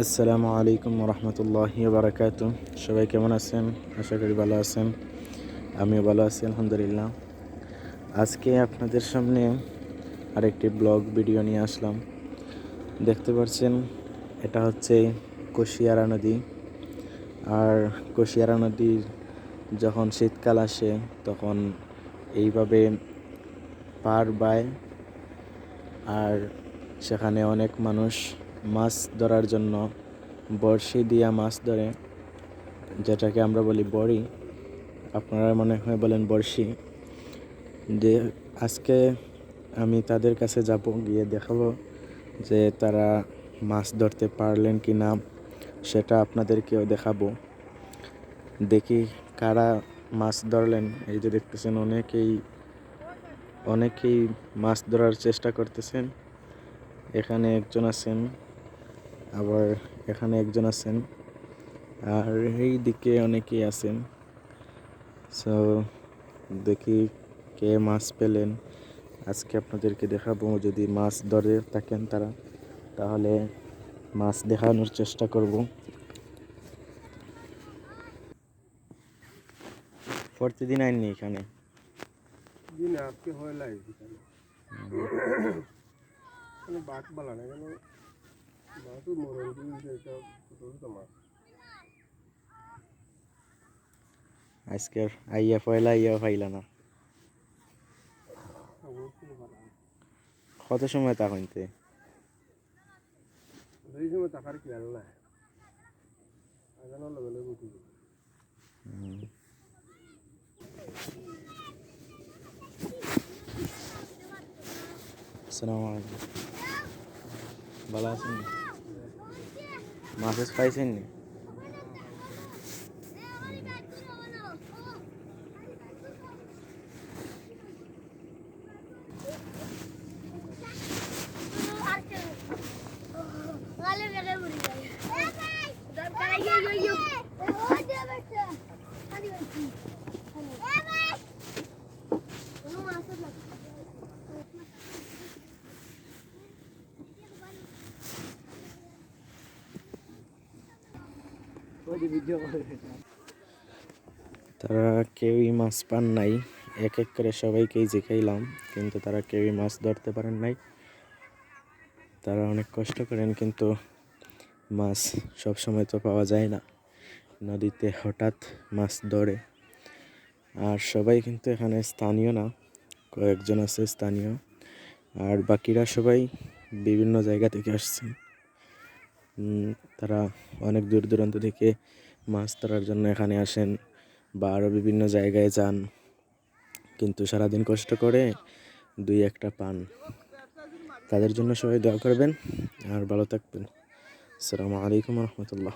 আসসালামু আলাইকুম রহমতুল্লাহি বারাকাতু। সবাই কেমন আছেন? আশা করি ভালো আছেন। আমিও ভালো আছি আলহামদুলিল্লাহ। আজকে আপনাদের সামনে আরেকটি ব্লগ ভিডিও নিয়ে আসলাম। দেখতে পাচ্ছেন এটা হচ্ছে কুশিয়ারা নদী। আর কুশিয়ারা নদীর যখন শীতকাল আসে তখন এইভাবে পার বায়, আর সেখানে অনেক মানুষ মাছ ধরার জন্য বড়শি দিয়া মাছ ধরে, যেটাকে আমরা বলি বড়ি, আপনারা মনে হয় বলেন বড়শি। যে আজকে আমি তাদের কাছে যাব, গিয়ে দেখাবো যে তারা মাছ ধরতে পারলেন কি না, সেটা আপনাদেরকেও দেখাবো। দেখি কারা মাছ ধরলেন। এই যে দেখতেছেন অনেকেই মাছ ধরার চেষ্টা করতেছেন। এখানে একজন আছেন, আবার এখানে একজন আছেন, আর এই দিকে অনেকেই আছেন। সো দেখি কে মাছ পেলেন। আজকে আপনাদেরকে দেখাবো, যদি মাছ ধরে থাকেন তারা, তাহলে মাছ দেখানোর চেষ্টা করব। প্রতিদিন আইনি এখানে দিন আজকে হয় লাইভ এখানে কোনো বাঘ বালা না কেন বাঘও মরণ দিয়ে এটা ছোট মাছ আজকে আইয়া পয়লা আইয়া পাইলা না। অবশ্যই বালা কত সময় তা হইতে এই সময় টাকার খেয়াল নাই আগানোর লগে লগে উঠি আসসালামু আলাইকুম। ভালো আছেন? মাছ পাইছেন নি? তারা কেউই মাছ পান নাই। এক এক করে সবাইকেই জিখাইলাম, কিন্তু তারা কেউই মাছ ধরতে পারেন নাই। তারা অনেক কষ্ট করেন, কিন্তু মাছ সব সময় তো পাওয়া যায় না। নদীতে হঠাৎ মাছ ধরে। আর সবাই কিন্তু এখানে স্থানীয় না, কয়েকজন আছে স্থানীয়, আর বাকিরা সবাই বিভিন্ন জায়গা থেকে আসছেন। তারা অনেক দূর দূরান্ত থেকে মাছ ধরার জন্য এখানে আসেন, বা আরও বিভিন্ন জায়গায় যান, কিন্তু সারাদিন কষ্ট করে দুই একটা পান। তাদের জন্য সবাই দোয়া করবেন আর ভালো থাকবেন। আসসালামু আলাইকুম রহমতুল্লাহ।